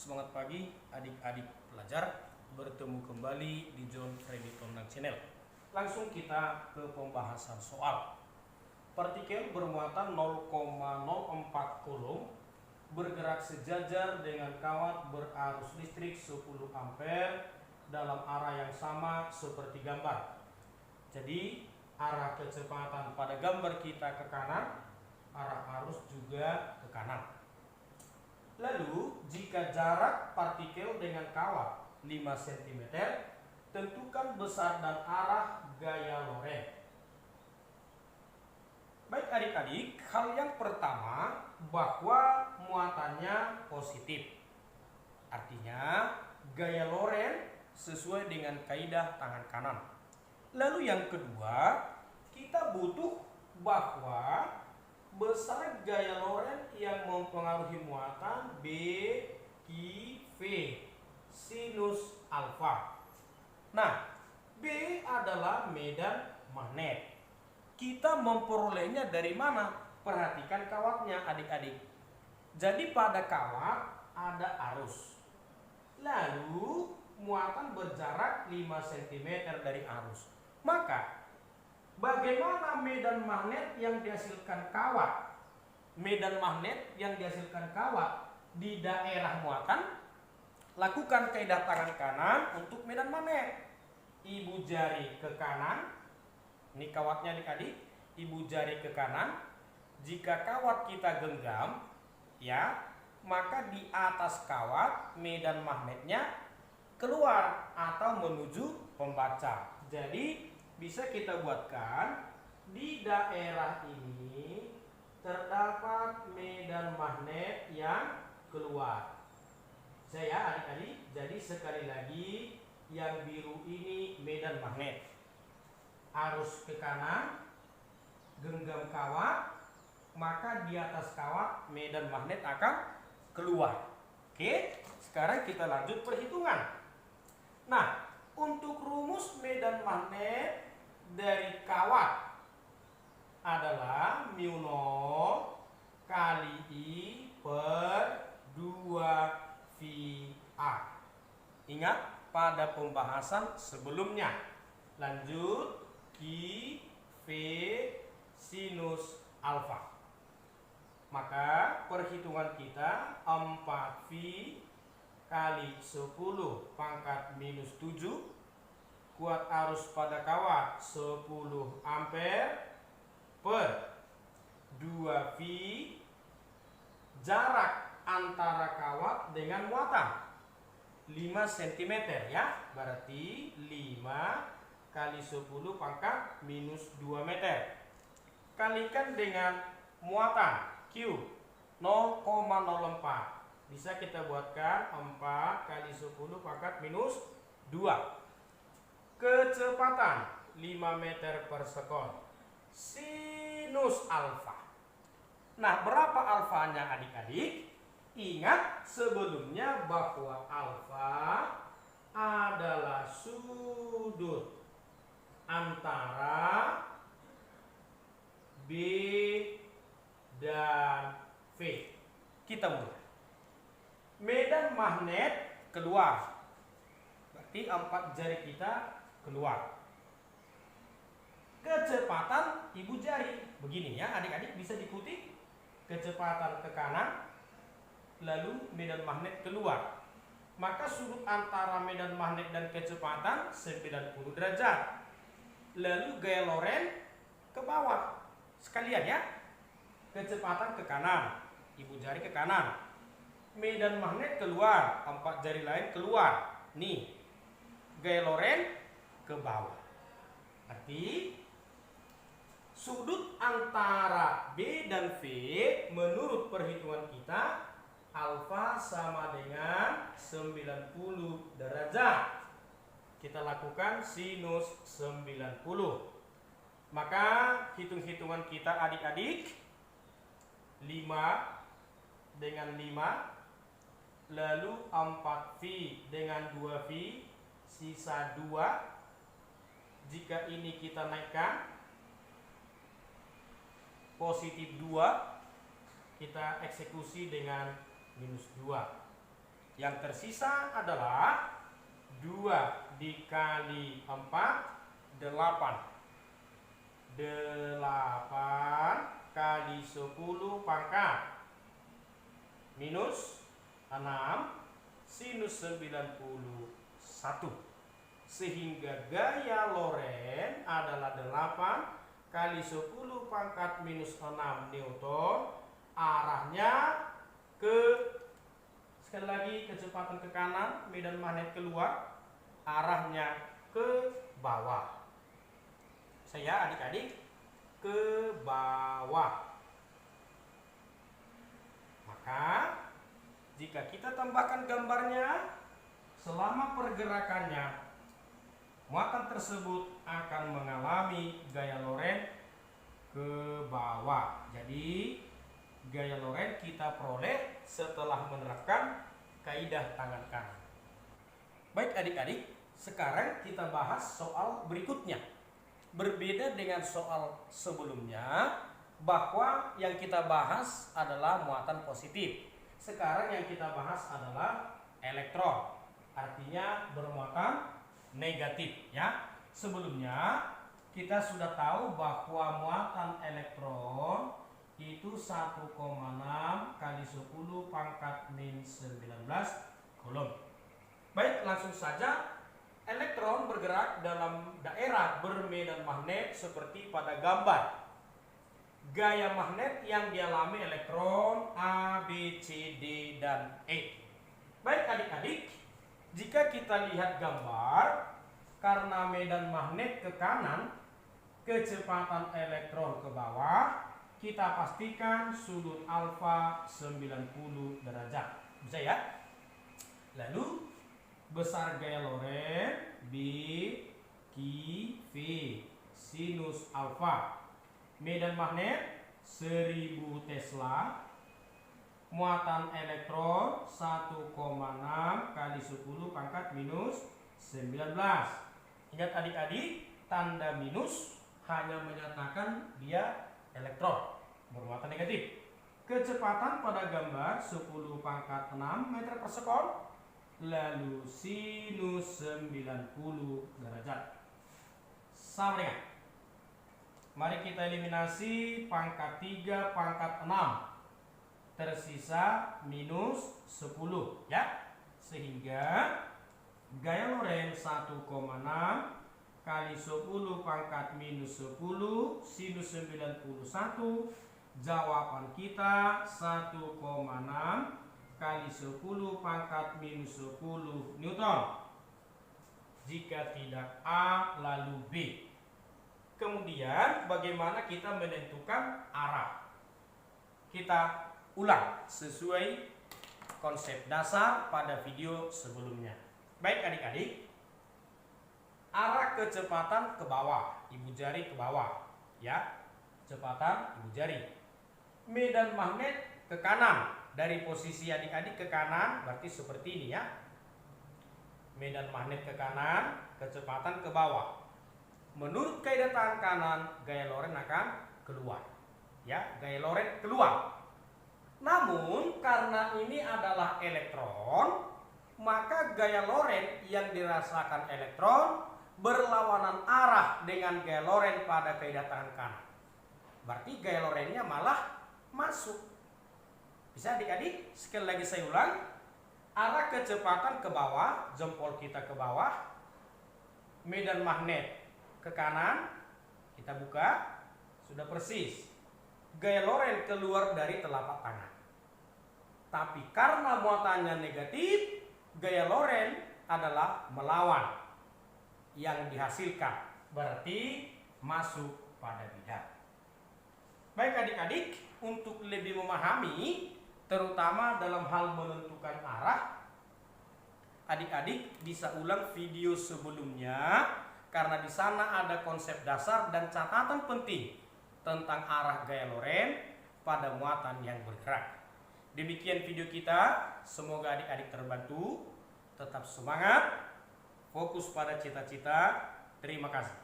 Semangat pagi adik-adik pelajar, bertemu kembali di John Freddy Tondang Channel. Langsung kita ke pembahasan soal. Partikel bermuatan 0,04 coulomb bergerak sejajar dengan kawat berarus listrik 10 ampere dalam arah yang sama seperti gambar. Jadi arah kecepatan pada gambar kita ke kanan, arah arus juga ke kanan. Lalu, jika jarak partikel dengan kawat 5 cm, tentukan besar dan arah gaya Lorentz. Baik adik-adik, hal yang pertama bahwa muatannya positif. Artinya, gaya Lorentz sesuai dengan kaidah tangan kanan. Lalu yang kedua, kita butuh bahwa besar gaya Lorentz yang mempengaruhi muatan B, Q, V, sinus alfa. Nah, B adalah medan magnet. Kita memperolehnya dari mana? Perhatikan kawatnya adik-adik. Jadi pada kawat ada arus. Lalu muatan berjarak 5 cm dari arus. Maka bagaimana medan magnet yang dihasilkan kawat? Medan magnet yang dihasilkan kawat di daerah muatan, lakukan kaidah tangan kanan untuk medan magnet. Ibu jari ke kanan, ini kawatnya adik-adik, ibu jari ke kanan. Jika kawat kita genggam, ya, maka di atas kawat medan magnetnya keluar atau menuju pembaca. Jadi bisa kita buatkan di daerah ini terdapat medan magnet yang keluar. Saya adik-adik, jadi sekali lagi yang biru ini medan magnet. Arus ke kanan, genggam kawat, maka di atas kawat medan magnet akan keluar. Oke, sekarang kita lanjut perhitungan. Nah, untuk rumus medan magnet dari kawat adalah μ0 kali I per 2VA. Ingat pada pembahasan sebelumnya. Lanjut, Q, V, sinus alfa. Maka perhitungan kita 4V kali 10 pangkat minus 7, kuat arus pada kawat 10 ampere per 2V, jarak antara kawat dengan muatan 5 cm ya, berarti 5 kali 10 pangkat minus 2 meter. Kalikan dengan muatan Q 0,04. Bisa kita buatkan 4 kali 10 pangkat minus 2. Kecepatan 5 meter per sekon. Sinus alfa. Nah, berapa alfanya adik-adik? Ingat sebelumnya bahwa alfa adalah sudut antara B dan V. Kita mulai. Medan magnet keluar, berarti 4 jari kita keluar. Kecepatan ibu jari begini ya adik-adik, bisa diikuti. Kecepatan ke kanan, lalu medan magnet keluar. Maka sudut antara medan magnet dan kecepatan 90 derajat. Lalu gaya Lorentz ke bawah sekalian ya. Kecepatan ke kanan, ibu jari ke kanan. Medan magnet keluar, 4 jari lain keluar. Nih, gaya Lorentz ke bawah. Arti sudut antara B dan V menurut perhitungan kita alfa sama dengan 90 derajat. Kita lakukan sinus 90. Maka hitung-hitungan kita adik-adik 5 dengan 5, lalu 4V dengan 2V, sisa 2. Jika ini kita naikkan positif 2, kita eksekusi dengan minus 2. Yang tersisa adalah 2 dikali 4, 8. 8 kali 10 pangkat minus 6 sinus 91. Sehingga gaya Lorentz adalah 8 kali 10 pangkat minus 6 Newton. Arahnya sekali lagi kecepatan ke kanan, medan magnet keluar, arahnya ke bawah. Saya adik-adik ke bawah. Maka jika kita tambahkan gambarnya, selama pergerakannya muatan tersebut akan mengalami gaya Lorentz ke bawah. Jadi gaya Lorentz kita peroleh setelah menerapkan kaidah tangan kanan. Baik adik-adik, sekarang kita bahas soal berikutnya. Berbeda dengan soal sebelumnya, bahwa yang kita bahas adalah muatan positif. Sekarang yang kita bahas adalah elektron, artinya bermuatan negatif ya. Sebelumnya kita sudah tahu bahwa muatan elektron itu 1,6 kali 10 pangkat min 19 Coulomb. Baik, langsung saja. Elektron bergerak dalam daerah bermedan magnet seperti pada gambar. Gaya magnet yang dialami elektron A, B, C, D, dan E. Baik adik-adik, jika kita lihat gambar, karena medan magnet ke kanan, kecepatan elektron ke bawah, kita pastikan sudut alfa 90 derajat. Bisa ya? Lalu besar gaya Lorentz B, Q, V, sinus alfa. Medan magnet 1000 Tesla. Muatan elektron 1,6 kali 10 pangkat minus 19. Ingat adik-adik, tanda minus hanya menyatakan dia elektron bermuatan negatif. Kecepatan pada gambar 10 pangkat 6 meter per sekon. Lalu sinus 90 derajat. Sama dengan. Mari kita eliminasi pangkat 3 pangkat 6. Tersisa minus 10 ya. Sehingga gaya Lorentz 1,6 kali 10 pangkat minus 10 sinus 91. Jawaban kita 1,6 kali 10 pangkat minus 10 Newton. Jika tidak A, lalu B. Kemudian bagaimana kita menentukan arah? Kita ulang sesuai konsep dasar pada video sebelumnya. Baik adik-adik, arah kecepatan ke bawah, ibu jari ke bawah ya. Kecepatan ibu jari. Medan magnet ke kanan. Dari posisi adik-adik ke kanan berarti seperti ini ya. Medan magnet ke kanan, kecepatan ke bawah. Menurut kaidah tangan kanan, gaya Lorentz akan keluar. Ya, gaya Lorentz keluar. Namun karena ini adalah elektron, maka gaya Lorentz yang dirasakan elektron berlawanan arah dengan gaya Lorentz pada kaidah tangan kanan. Berarti gaya Lorentz-nya malah masuk. Bisa adik-adik, sekali lagi saya ulang. Arah kecepatan ke bawah, jempol kita ke bawah. Medan magnet ke kanan, kita buka, sudah persis. Gaya Lorentz keluar dari telapak tangan. Tapi karena muatannya negatif, gaya Lorentz adalah melawan yang dihasilkan. Berarti masuk pada bidang. Baik adik-adik, untuk lebih memahami terutama dalam hal menentukan arah, adik-adik bisa ulang video sebelumnya karena di sana ada konsep dasar dan catatan penting tentang arah gaya Lorentz pada muatan yang bergerak. Demikian video kita, semoga adik-adik terbantu. Tetap semangat, fokus pada cita-cita. Terima kasih.